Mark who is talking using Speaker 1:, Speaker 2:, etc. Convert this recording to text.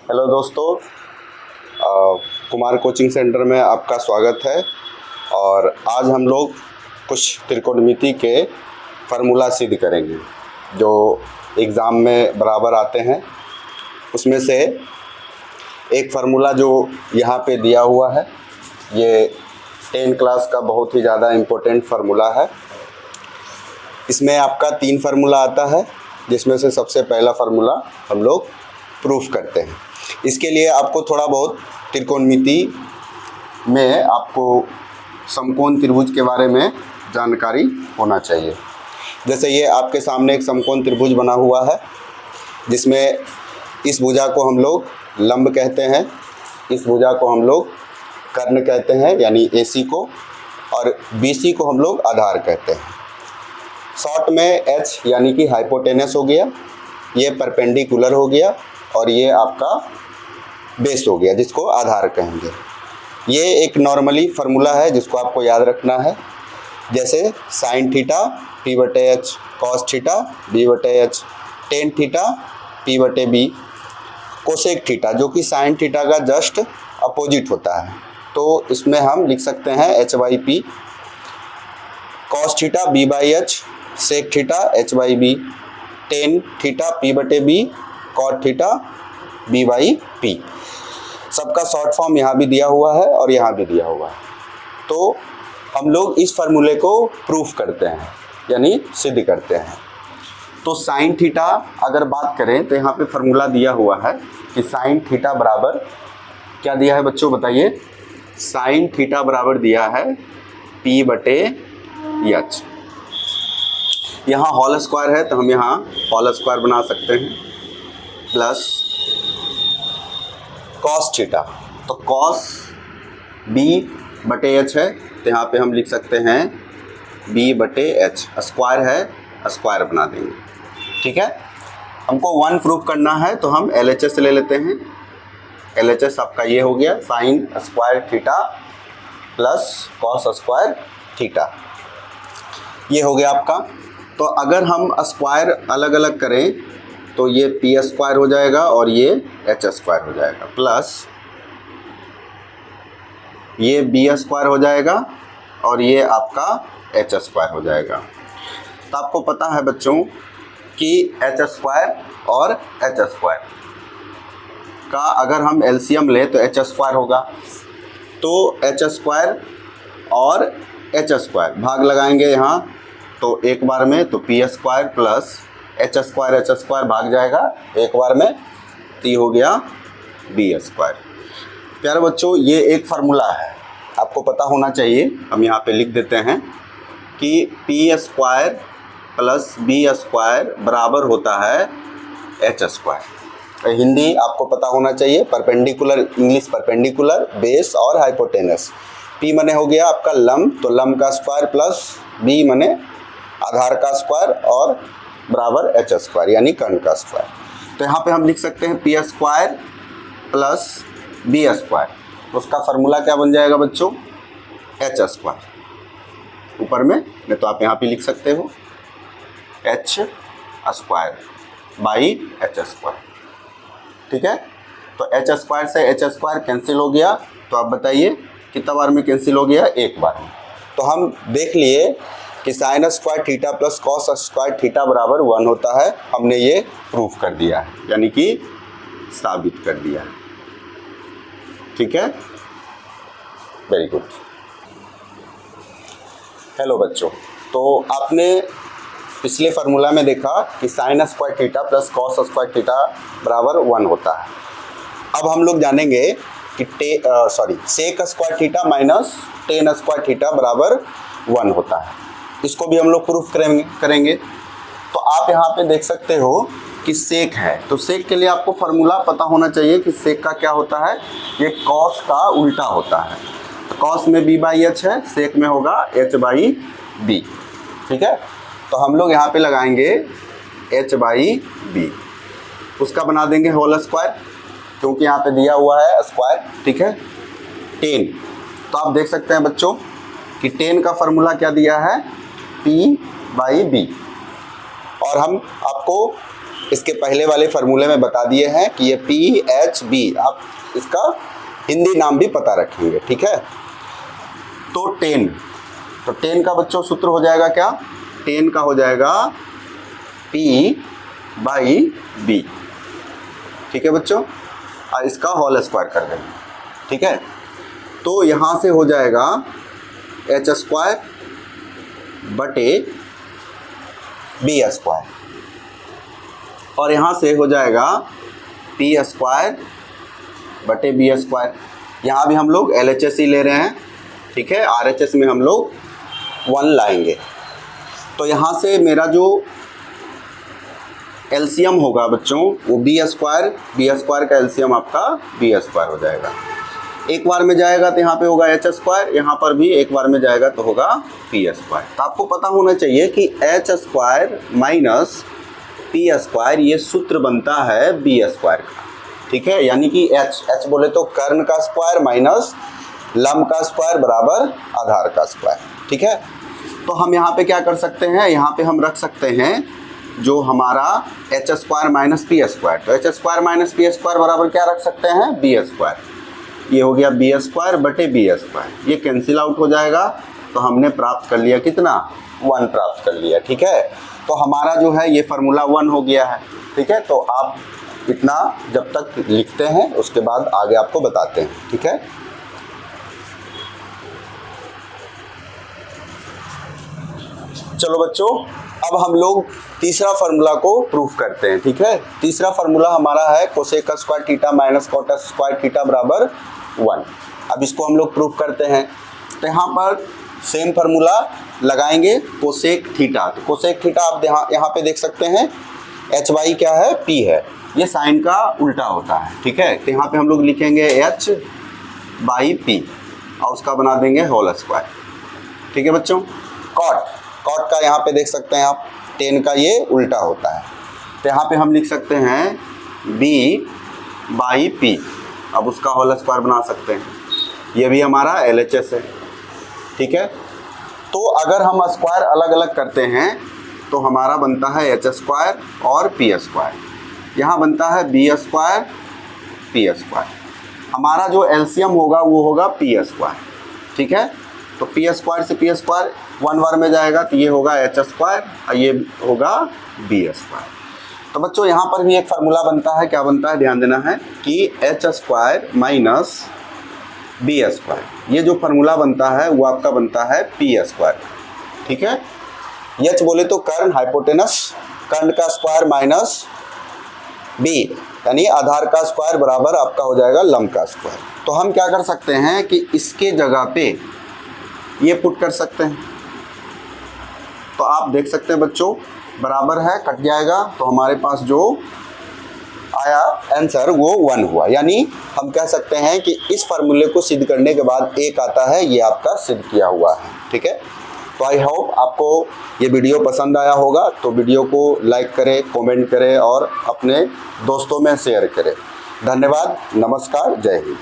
Speaker 1: Hello दोस्तों, Kumar coaching centre में आपका स्वागत है। और आज हम लोग कुछ त्रिकोणमिति के फार्मूला सिद्ध करेंगे जो एग्ज़ाम में बराबर आते हैं। उसमें से एक फार्मूला जो यहाँ पे दिया हुआ है, ये 10 क्लास का बहुत ही ज़्यादा इम्पोर्टेंट फार्मूला है। इसमें आपका 3 फार्मूला आता है, जिसमें से सबसे पहला फार्मूला हम लोग प्रूफ करते हैं। इसके लिए आपको थोड़ा बहुत त्रिकोणमिति में आपको समकोण त्रिभुज के बारे में जानकारी होना चाहिए। जैसे ये आपके सामने एक समकोण त्रिभुज बना हुआ है, जिसमें इस भुजा को हम लोग लंब कहते हैं, इस भुजा को हम लोग कर्ण कहते हैं यानी AC को, और BC को हम लोग आधार कहते हैं। शॉर्ट में H यानी कि हाइपोटेनस हो गया, ये परपेंडिकुलर हो गया, और ये आपका बेस हो गया जिसको आधार कहेंगे। ये एक नॉर्मली फार्मूला है जिसको आपको याद रखना है। जैसे sine theta P/H, cos theta B/H, tan theta P/B, cosec theta जो कि साइन थीटा का जस्ट अपोजिट होता है, तो इसमें हम लिख सकते हैं H/P, cos theta B/H, sec theta H/B, tan theta P/B, cot theta B/P। सबका शॉर्ट फॉर्म यहाँ भी दिया हुआ है और यहाँ भी दिया हुआ है। तो हम लोग इस फार्मूले को प्रूफ करते हैं यानी सिद्ध करते हैं। तो साइन थीटा अगर बात करें तो यहाँ पे फार्मूला दिया हुआ है कि साइन थीटा बराबर क्या दिया है बच्चों, बताइए। साइन थीटा बराबर दिया है P/H। यहाँ होल स्क्वायर है तो हम यहाँ होल स्क्वायर बना सकते हैं, प्लस कॉस थीटा, तो कॉस B/H है तो यहाँ पे हम लिख सकते हैं B/H, स्क्वायर है स्क्वायर बना देंगे, ठीक है। हमको 1 प्रूफ करना है तो हम LHS ले लेते हैं। LHS आपका ये हो गया sign square theta plus cos square theta, ये हो गया आपका। तो अगर हम स्क्वायर अलग अलग करें तो ये P² हो जाएगा और ये H² हो जाएगा, प्लस ये B² हो जाएगा और ये आपका H² हो जाएगा। तो आपको पता है बच्चों कि H² और H² का अगर हम LCM लें तो H² होगा, तो H² और H² भाग लगाएंगे यहाँ तो एक बार में, तो P² प्लस H² भाग जाएगा एक बार में, तो हो गया B²। प्यारे बच्चों, ये एक फार्मूला है, आपको पता होना चाहिए। हम यहाँ पे लिख देते हैं कि P² प्लस B² बराबर होता है H²। हिंदी आपको पता होना चाहिए, परपेंडिकुलर, इंग्लिश परपेंडिकुलर, बेस और हाइपोटेनस। P मने हो गया आपका लंब, तो लंब का स्क्वायर, प्लस B मने आधार का स्क्वायर, और बराबर H² यानी कर्ण का स्क्वायर। तो यहाँ पे हम लिख सकते हैं P² प्लस B², उसका फार्मूला क्या बन जाएगा बच्चों, H²। ऊपर में नहीं तो आप यहाँ पे लिख सकते हो H² बाई H², ठीक है। तो H² से H² कैंसिल हो गया, तो आप बताइए कितना बार में कैंसिल हो गया, एक बार में। तो हम देख लिए कि sine square theta plus cos square theta बराबर 1 होता है। हमने ये प्रूफ कर दिया है, यानी कि साबित कर दिया है, ठीक है। Very good. हेलो बच्चों, तो आपने पिछले फार्मूला में देखा कि sine square theta plus cos square theta बराबर 1 होता है। अब हम लोग जानेंगे कि sec square theta minus tan square theta बराबर 1 होता है। इसको भी हम लोग प्रूफ करेंगे। तो आप यहाँ पे देख सकते हो कि सेक है, तो सेक के लिए आपको फार्मूला पता होना चाहिए कि सेक का क्या होता है। ये कॉस का उल्टा होता है, कॉस में B/H है, सेक में होगा H/B, ठीक है। तो हम लोग यहाँ पे लगाएंगे H/B, उसका बना देंगे होल स्क्वायर, क्योंकि यहाँ पे दिया हुआ है स्क्वायर, ठीक है। 10, तो आप देख सकते हैं बच्चों कि 10 का फार्मूला क्या दिया है, P/B, और हम आपको इसके पहले वाले फार्मूले में बता दिए हैं कि ये PHB, आप इसका हिंदी नाम भी पता रखेंगे, ठीक है। तो 10 का बच्चों सूत्र हो जाएगा क्या, 10 का हो जाएगा P/B, ठीक है बच्चों। और इसका होल स्क्वायर कर देंगे, ठीक है। तो यहाँ से हो जाएगा H² बटे B² और यहाँ से हो जाएगा P² बटे B²। यहाँ भी हम लोग LHS ही ले रहे हैं, ठीक है। RHS में हम लोग 1 लाएंगे। तो यहाँ से मेरा जो एलसीएम होगा बच्चों वो B² का एलसीएम आपका B² हो जाएगा। एक बार में जाएगा तो यहाँ पे होगा H², यहाँ पर भी एक बार में जाएगा तो होगा P²। तो आपको पता होना चाहिए कि H² माइनस P² ये सूत्र बनता है B² का, ठीक है। यानी कि H बोले तो कर्ण का स्क्वायर माइनस लंब का स्क्वायर बराबर आधार का स्क्वायर, ठीक है। तो हम यहाँ पे क्या कर सकते हैं, यहाँ पे हम रख सकते हैं जो हमारा H² माइनस P²। तो H² माइनस P² बराबर क्या रख सकते हैं, B²। ये हो गया B² बटे B², ये कैंसिल आउट हो जाएगा। तो हमने प्राप्त कर लिया कितना, 1 प्राप्त कर लिया, ठीक है। तो हमारा जो है ये फार्मूला 1 हो गया है, ठीक है। तो आप इतना जब तक लिखते हैं उसके बाद आगे आपको बताते हैं, ठीक है। चलो बच्चों, अब हम लोग तीसरा फार्मूला को प्रूफ करते हैं, ठीक है। तीसरा फार्मूला हमारा है cosec square theta minus cot square theta बराबर 1। अब इसको हम लोग प्रूफ करते हैं। तो यहाँ पर सेम फार्मूला लगाएंगे कोसेक थीटा। तो कोसेक थीटा आप यहाँ पे देख सकते हैं Hy क्या है, P है, ये साइन का उल्टा होता है, ठीक है। तो यहाँ पे हम लोग लिखेंगे H/P और उसका बना देंगे होल स्क्वायर, ठीक है बच्चों। कॉट का यहाँ पे देख सकते हैं आप 10 का ये उल्टा होता है। तो यहाँ पे हम लिख सकते हैं B/P, अब उसका होल स्क्वायर बना सकते हैं। ये भी हमारा LHS है, ठीक है। तो अगर हम स्क्वायर अलग अलग करते हैं तो हमारा बनता है H² और P²। यहाँ बनता है B² P²। हमारा जो एलसीएम होगा वो होगा P², ठीक है। तो P² से P² 1 बार में जाएगा तो ये होगा H² और ये होगा B²। तो बच्चों यहाँ पर भी एक फार्मूला बनता है, क्या बनता है ध्यान देना है कि H² माइनस B², ये जो फार्मूला बनता है वो आपका बनता है P², ठीक है। H बोले तो कर्ण, हाइपोटेनस, कर्ण का स्क्वायर माइनस B यानी आधार का स्क्वायर बराबर आपका हो जाएगा लंब का स्क्वायर। तो हम क्या कर सकते हैं कि इसके जगह पे ये पुट कर सकते हैं। तो आप देख सकते हैं बच्चों बराबर है, कट जाएगा, तो हमारे पास जो आया आंसर वो 1 हुआ। यानी हम कह सकते हैं कि इस फार्मूले को सिद्ध करने के बाद एक आता है, ये आपका सिद्ध किया हुआ है, ठीक है। तो आई होप आपको ये वीडियो पसंद आया होगा। तो वीडियो को लाइक करें, कमेंट करें और अपने दोस्तों में शेयर करें। धन्यवाद, नमस्कार, जय हिंद।